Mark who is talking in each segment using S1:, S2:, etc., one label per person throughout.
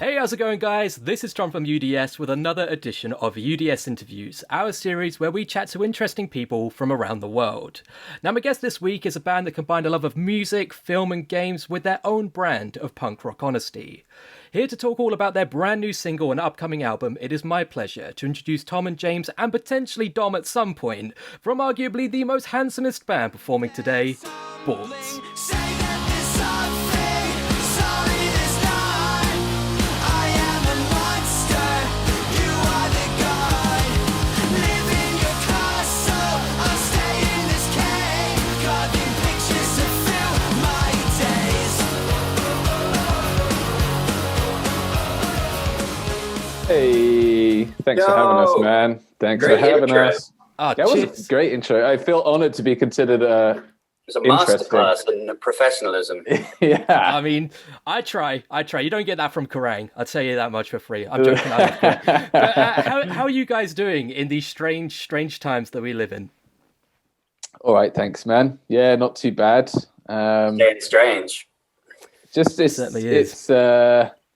S1: Hey, how's it going, guys? This is Tom from UDS with another edition of UDS Interviews, our series where we chat to interesting people from around the world. Now, my guest this week is a band that combined a love of music, film, and games with their own brand of punk rock honesty. Here to talk all about their brand new single and upcoming album, it is my pleasure to introduce Tom and James, and potentially Dom at some point, from arguably the most handsomest band performing today, Borts.
S2: Hey, thanks for having us, man. Thanks
S3: Great
S2: for having
S3: intro.
S2: us. That was a great intro. I feel honored to be considered
S3: It's a masterclass in professionalism.
S2: Yeah.
S1: I mean, I try. You don't get that from Kerrang. I'll tell you that much for free. I'm joking. But how are you guys doing in these strange times that we live in?
S2: All right, thanks, man. Yeah, not too bad.
S3: It's strange.
S2: Just
S1: It certainly is.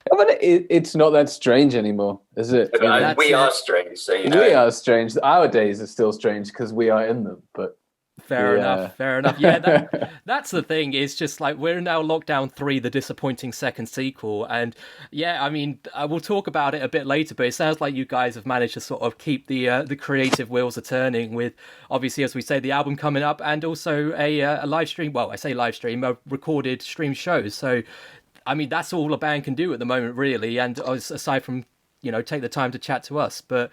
S2: It's not that strange anymore, is it?
S3: We are strange, so you know.
S2: We are strange. Our days are still strange because we are in them. But
S1: Fair enough. Yeah, that's the thing. It's just like we're now Lockdown 3, the disappointing second sequel. And yeah, I mean, we'll talk about it a bit later, but it sounds like you guys have managed to sort of keep the creative wheels are turning with, obviously, as we say, the album coming up and also a live stream. Well, I say live stream, a recorded stream show. So, I mean, that's all a band can do at the moment, really. And aside from, take the time to chat to us. But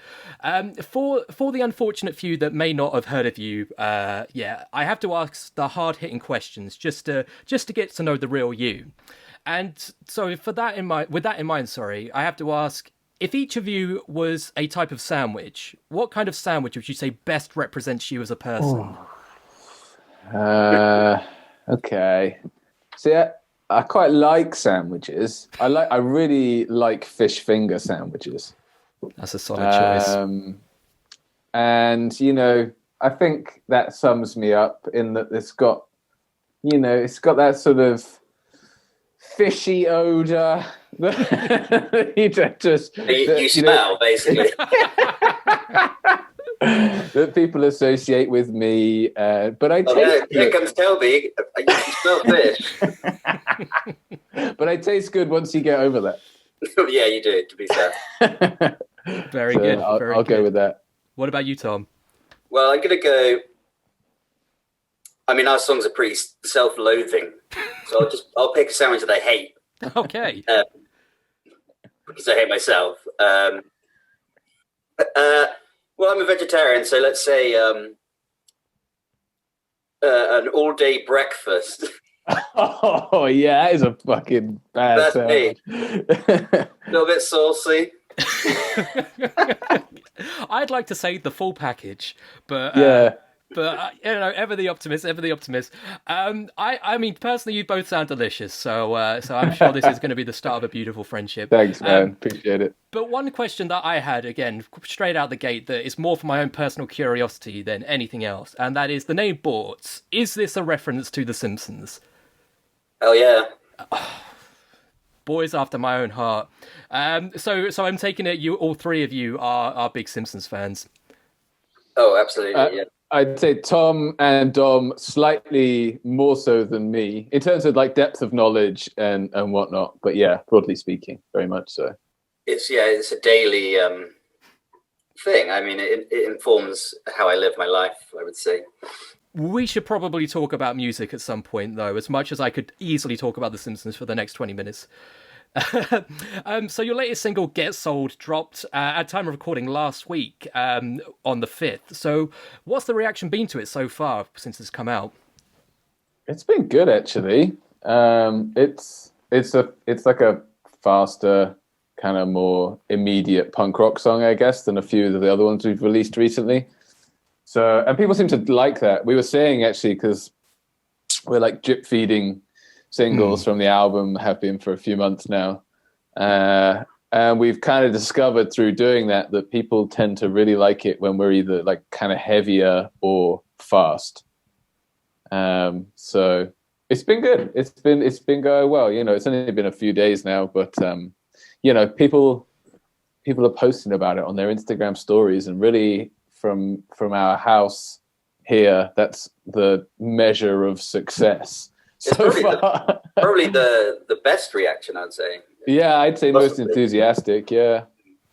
S1: for the unfortunate few that may not have heard of you, I have to ask the hard-hitting questions just to get to know the real you. And so with that in mind, I have to ask, if each of you was a type of sandwich, what kind of sandwich would you say best represents you as a person?
S2: Okay. So I quite like sandwiches. I really like fish finger sandwiches.
S1: That's a solid choice.
S2: And I think that sums me up in that it's got that sort of fishy odor that
S3: you smell, basically.
S2: that people associate with me, but I taste
S3: here comes Toby. You can smell fish.
S2: But I taste good once you get over that.
S3: Yeah, you do, to be fair.
S1: Very good.
S2: I'll go with that.
S1: What about you, Tom?
S3: Well, I'm going to go... I mean, our songs are pretty self-loathing, so I'll pick a sandwich that I hate.
S1: Okay.
S3: Because I hate myself. Well, I'm a vegetarian, so let's say an all-day breakfast.
S2: Oh, yeah, that is a fucking bad
S3: That's
S2: sandwich.
S3: me. A little bit saucy.
S1: I'd like to say the full package, but
S2: Yeah.
S1: But ever the optimist. I mean, personally, you both sound delicious. So I'm sure this is going to be the start of a beautiful friendship.
S2: Thanks, man. Appreciate it.
S1: But one question that I had, again, straight out the gate, that is more for my own personal curiosity than anything else, and that is the name Borts. Is this a reference to The Simpsons?
S3: Oh yeah.
S1: Boys after my own heart. So I'm taking it all three of you are big Simpsons fans.
S3: Oh, absolutely. Yeah.
S2: I'd say Tom and Dom slightly more so than me in terms of like depth of knowledge and whatnot. But yeah, broadly speaking, very much so.
S3: It's a daily thing. I mean, it informs how I live my life, I would say.
S1: We should probably talk about music at some point, though, as much as I could easily talk about The Simpsons for the next 20 minutes. So your latest single, Get Sold, dropped at time of recording last week on the 5th. So what's the reaction been to it so far since it's come out?
S2: It's been good, actually. It's like a faster, kind of more immediate punk rock song, I guess, than a few of the other ones we've released recently. So, and people seem to like that. We were saying, actually, because we're like drip feeding singles from the album, have been for a few months now. And we've kind of discovered through doing that people tend to really like it when we're either like kind of heavier or fast. So it's been good. It's been going well. It's only been a few days now, but people are posting about it on their Instagram stories, and really from our house here, that's the measure of success
S3: It's
S2: so far.
S3: probably the best reaction, I'd say.
S2: Yeah, I'd say most enthusiastic. Yeah.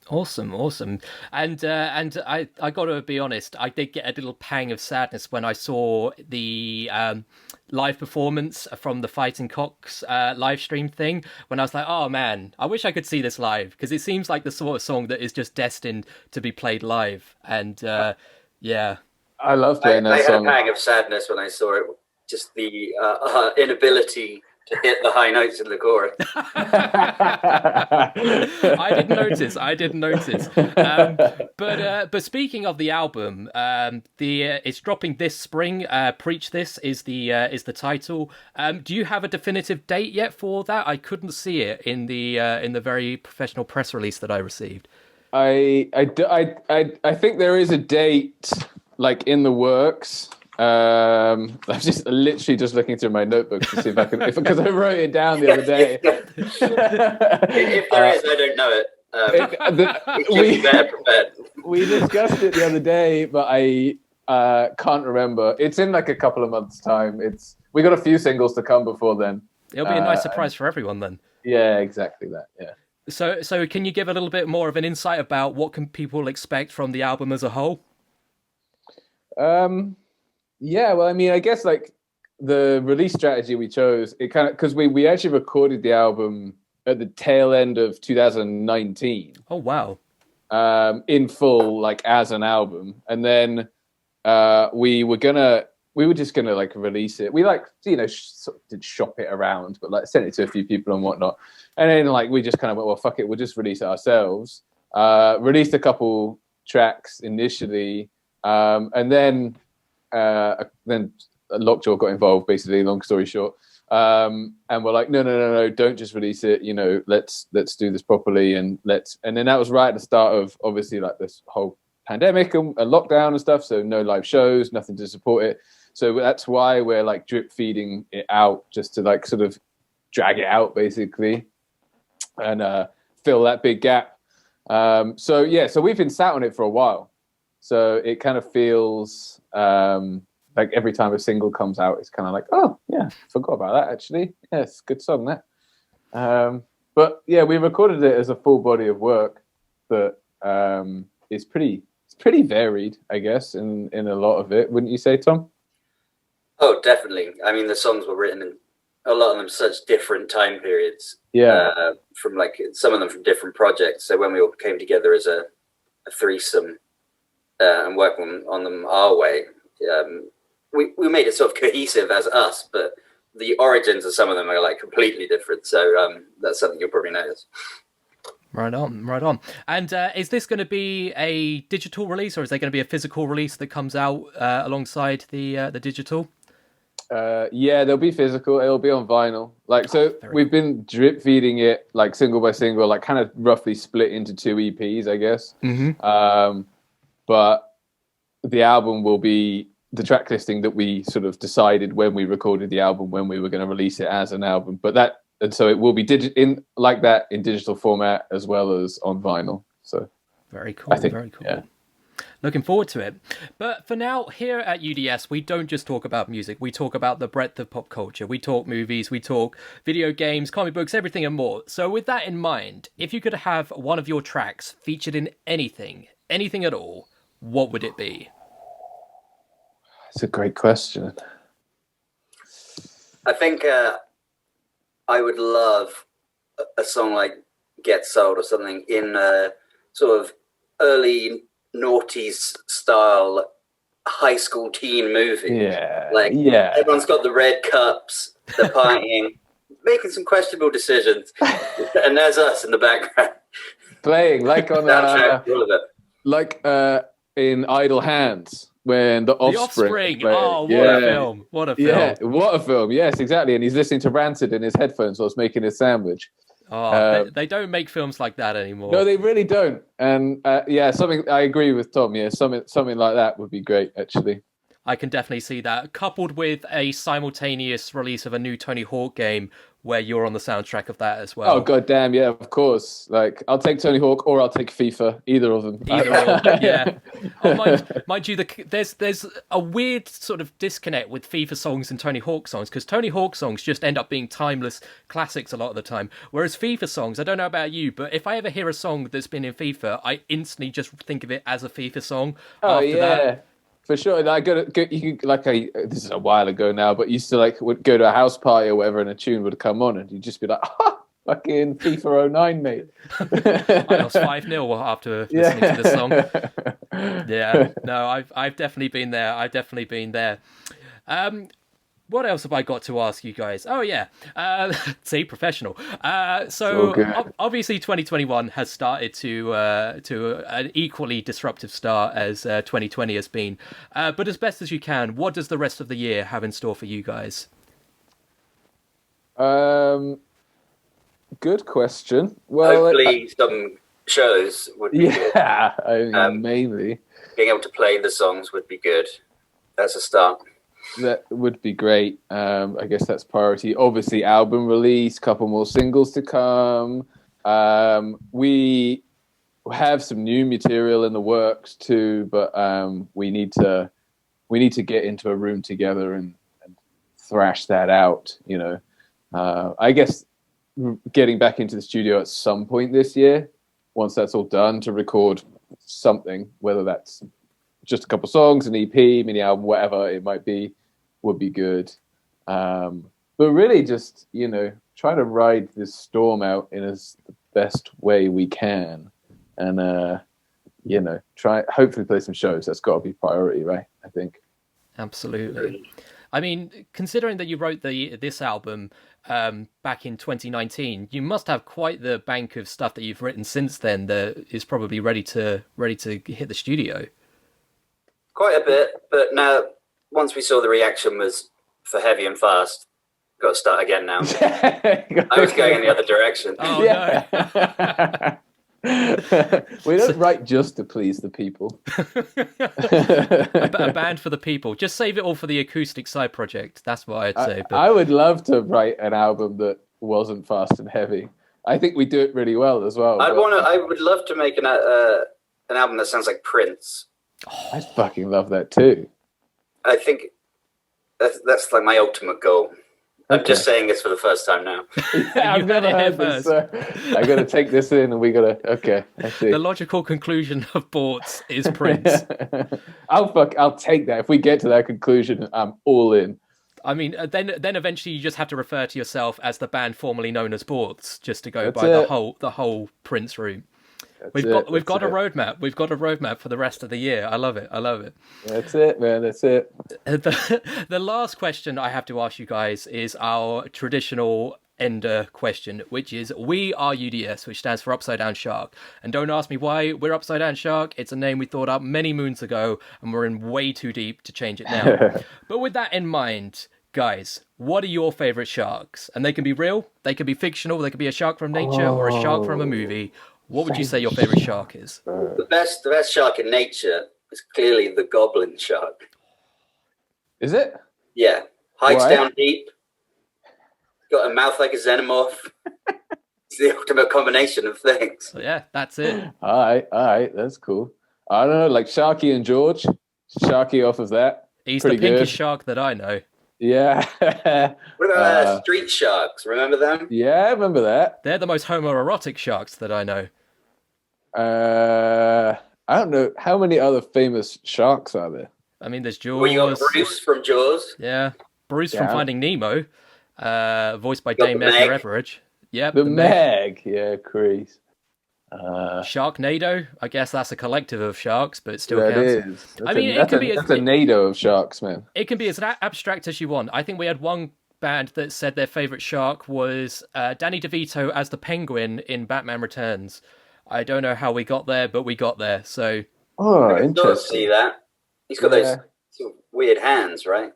S1: Awesome, and I got to be honest, I did get a little pang of sadness when I saw the live performance from the Fighting Cocks live stream thing. When I was like, oh man, I wish I could see this live, because it seems like the sort of song that is just destined to be played live. And yeah,
S2: I love playing that song.
S3: I had a pang of sadness when I saw it. Just the inability to hit the high notes in the chorus.
S1: I didn't notice. But speaking of the album, it's dropping this spring. Preach This is the title. Do you have a definitive date yet for that? I couldn't see it in the very professional press release that I received.
S2: I think there is a date like in the works. I'm just literally just looking through my notebook to see if I can, because I wrote it down the other day.
S3: If there is, I don't know it.
S2: We discussed it the other day, but I can't remember. It's in like a couple of months' time. We got a few singles to come before then.
S1: It'll be a nice surprise for everyone then.
S2: Yeah, exactly that. Yeah.
S1: So can you give a little bit more of an insight about what can people expect from the album as a whole?
S2: Yeah, well, I mean, I guess like the release strategy we chose, it kind of, because we actually recorded the album at the tail end of 2019.
S1: Oh wow!
S2: In full, like as an album, and then we were just gonna like release it. We like sort of did shop it around, but like sent it to a few people and whatnot, and then like we just kind of went, well, fuck it, we'll just release it ourselves. Released a couple tracks initially, and then Lockjaw got involved, basically, long story short. And we're like, no, don't just release it, let's do this properly, and then that was right at the start of obviously like this whole pandemic and lockdown and stuff, so no live shows, nothing to support it. So that's why we're like drip feeding it out, just to like sort of drag it out basically and fill that big gap. So we've been sat on it for a while. So it kind of feels like every time a single comes out, it's kind of like, oh yeah, forgot about that actually. Yeah, it's a good song that. But yeah, we recorded it as a full body of work that is pretty varied, I guess, in a lot of it. Wouldn't you say, Tom?
S3: Oh, definitely. I mean, the songs were written in a lot of them such different time periods.
S2: Yeah.
S3: From like some of them from different projects. So when we all came together as a threesome. And work on them our way. We made it sort of cohesive as us, but the origins of some of them are like completely different. So that's something you'll probably notice.
S1: Right on. And is this going to be a digital release, or is there going to be a physical release that comes out alongside the digital?
S2: Yeah, there'll be physical. It'll be on vinyl. We've been drip feeding it like single by single, like kind of roughly split into 2 EPs, I guess.
S1: Mm-hmm.
S2: But the album will be the track listing that we sort of decided when we recorded the album, when we were going to release it as an album. So it will be in digital format as well as on vinyl. So
S1: very cool. Very cool.
S2: Yeah.
S1: Looking forward to it. But for now, here at UDS, we don't just talk about music. We talk about the breadth of pop culture. We talk movies, we talk video games, comic books, everything and more. So with that in mind, if you could have one of your tracks featured in anything at all, what would it be?
S2: That's a great question.
S3: I think I would love a song like Get Sold or something in a sort of early noughties style high school teen movie.
S2: Yeah.
S3: Everyone's got the red cups, they're partying, making some questionable decisions. And there's us in the background.
S2: Playing like on in Idle Hands when the Offspring
S1: Oh, what a film.
S2: Yeah, what a film. Yes, exactly. And he's listening to Rancid in his headphones whilst making his sandwich.
S1: Oh, they don't make films like that anymore.
S2: No, they really don't. And something I agree with Tom. Yeah, something like that would be great, actually.
S1: I can definitely see that. Coupled with a simultaneous release of a new Tony Hawk game where you're on the soundtrack of that as
S2: Oh
S1: well.
S2: god damn, yeah, of course. Like I'll take Tony Hawk or I'll take FIFA, either of them.
S1: Either or, yeah. Oh, mind you, there's a weird sort of disconnect with FIFA songs and Tony Hawk songs, because Tony Hawk songs just end up being timeless classics a lot of the time. Whereas FIFA songs, I don't know about you, but if I ever hear a song that's been in FIFA, I instantly just think of it as a FIFA song.
S2: Oh
S1: After
S2: yeah.
S1: that,
S2: For sure. And I you could, like this is a while ago now, but used to like would go to a house party or whatever, and a tune would come on, and you'd just be like, fucking FIFA '09, mate.
S1: I lost 5-0 after listening to this song. Yeah, no, I've definitely been there. I've definitely been there. What else have I got to ask you guys? Oh yeah, see, professional. So obviously 2021 has started to an equally disruptive start as 2020 has been. But as best as you can, what does the rest of the year have in store for you guys?
S2: Good question. Well,
S3: hopefully some shows would be good.
S2: Yeah, I mean, mainly
S3: Being able to play the songs would be good. That's a start.
S2: that would be great. I guess that's priority. Obviously, album release, couple more singles to come. We have some new material in the works too, but we need to get into a room together and thrash that out. You know, I guess getting back into the studio at some point this year, once that's all done, to record something, whether that's just a couple songs, an EP, mini album, whatever it might be, would be good. But really just, you know, try to ride this storm out in the best way we can. And, you know, hopefully play some shows. That's got to be priority, right? I think.
S1: Absolutely. I mean, considering that you wrote this album back in 2019, you must have quite the bank of stuff that you've written since then that is probably ready to hit the studio.
S3: Quite a bit, but now once we saw the reaction was for Heavy and Fast, got to start again now. I was going in the other direction.
S1: Oh no.
S2: We don't write just to please the people.
S1: A band for the people. Just save it all for the acoustic side project. That's what I'd say. But
S2: I would love to write an album that wasn't fast and heavy. I think we do it really well as well.
S3: I would love to make an album that sounds like Prince.
S2: I fucking love that too.
S3: I think that's like my ultimate goal. I'm just saying this for the first time now.
S2: Yeah, I've never heard this. I got to take this in, and we got to. Okay, I see.
S1: The logical conclusion of Borts is Prince.
S2: I'll take that. If we get to that conclusion, I'm all in.
S1: I mean, then eventually you just have to refer to yourself as the band formerly known as Borts, just to go
S2: That's
S1: by
S2: it.
S1: the whole Prince route. We've got a
S2: it.
S1: roadmap. We've got a roadmap for the rest of the year. I love it.
S2: That's it, man. That's it.
S1: The last question I have to ask you guys is our traditional ender question, which is, we are UDS, which stands for Upside Down Shark. And don't ask me why we're Upside Down Shark. It's a name we thought up many moons ago, and we're in way too deep to change it now. But with that in mind, guys, what are your favorite sharks? And they can be real, they can be fictional, they can be a shark from nature or a shark from a movie. What would you say your favorite shark is?
S3: The best shark in nature is clearly the goblin shark.
S2: Is it?
S3: Yeah. Hides
S2: Why?
S3: down deep. Got a mouth like a xenomorph. It's the ultimate combination of things.
S1: So yeah, that's it.
S2: All right. That's cool. I don't know, like Sharky and George. Sharky off of that.
S1: He's
S2: Pretty
S1: the pinkest
S2: good.
S1: shark that I know.
S2: Yeah.
S3: What about street sharks? Remember them?
S2: Yeah, I remember that.
S1: They're the most homoerotic sharks that I know.
S2: I don't know. How many other famous sharks are there?
S1: I mean, there's Jaws.
S3: Well, you got Bruce from Jaws.
S1: Yeah. Bruce from
S2: Yeah.
S1: Finding Nemo. Voiced by
S3: Got
S1: Dame
S3: the
S1: Edna
S3: Meg.
S1: Everidge. Yep.
S2: The Meg. Yeah, Crease.
S1: Sharknado. I guess that's a collective of sharks, but it still
S2: That
S1: counts.
S2: is.
S1: I mean, it could be
S2: that's a NATO of sharks, man.
S1: It can be as abstract as you want. I think we had one band that said their favorite shark was Danny DeVito as the Penguin in Batman Returns. I don't know how we got there, but we got there. So
S2: Oh,
S3: I can sort of
S2: interesting.
S3: see that. He's got those sort of weird hands, right?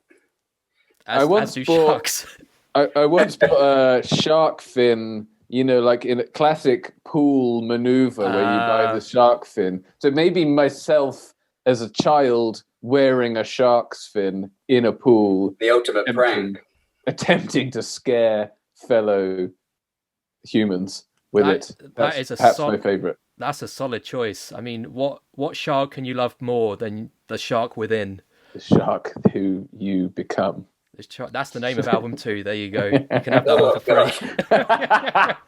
S1: as do sharks.
S2: I once put a shark fin, you know, like in a classic pool maneuver where you buy the shark fin. So maybe myself as a child wearing a shark's fin in a pool,
S3: The ultimate prank.
S2: attempting to scare fellow humans with it.
S1: That is
S2: perhaps my favorite.
S1: That's a solid choice. I mean, what shark can you love more than the shark within?
S2: The shark who you become.
S1: That's the name of album 2. There you go. You can have that one for free.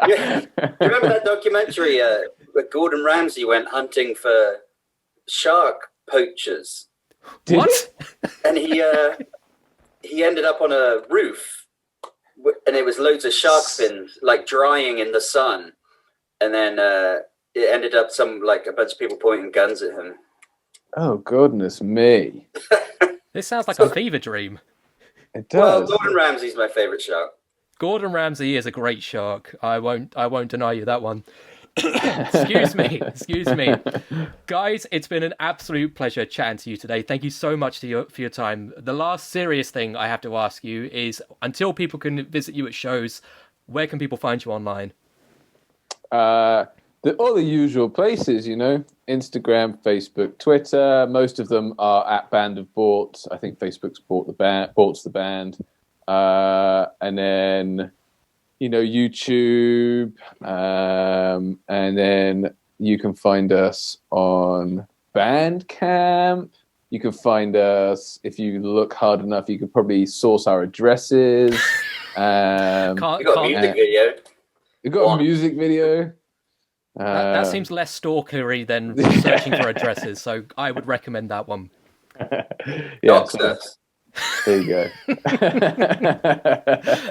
S3: Yeah. You remember that documentary where Gordon Ramsay went hunting for shark poachers?
S1: What?
S3: And he ended up on a roof, and it was loads of shark fins like drying in the sun, and then it ended up a bunch of people pointing guns at him.
S2: Oh goodness me!
S1: This sounds like a fever dream.
S2: It does.
S3: Well, Gordon Ramsay's my favorite shark.
S1: Gordon Ramsay is a great shark. I won't deny you that one. Excuse me. Guys, it's been an absolute pleasure chatting to you today. Thank you so much for your time. The last serious thing I have to ask you is, until people can visit you at shows, where can people find you online?
S2: All the usual places, Instagram, Facebook, Twitter. Most of them are at Band of Borts. I think Facebook's Borts the band. And then, YouTube. And then you can find us on Bandcamp. You can find us, if you look hard enough, you could probably source our addresses.
S3: We got a music video.
S2: We got a music video.
S1: That seems less stalkery than searching for addresses, so I would recommend that one.
S2: Yeah, there you go.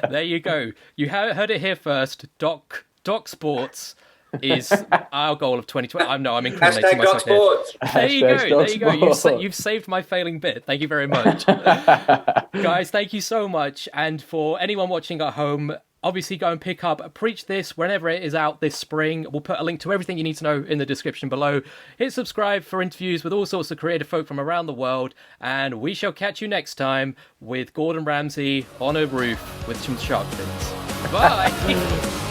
S1: There you go. You heard it here first. Doc Sports is our goal of 2020. I'm incriminating myself here. There you go. You've saved my failing bit. Thank you very much. Guys, thank you so much. And for anyone watching at home, obviously go and pick up Preach This whenever it is out this spring. We'll put a link to everything you need to know in the description below. Hit subscribe for interviews with all sorts of creative folk from around the world. And we shall catch you next time with Gordon Ramsay on a roof with some shark fins. Bye!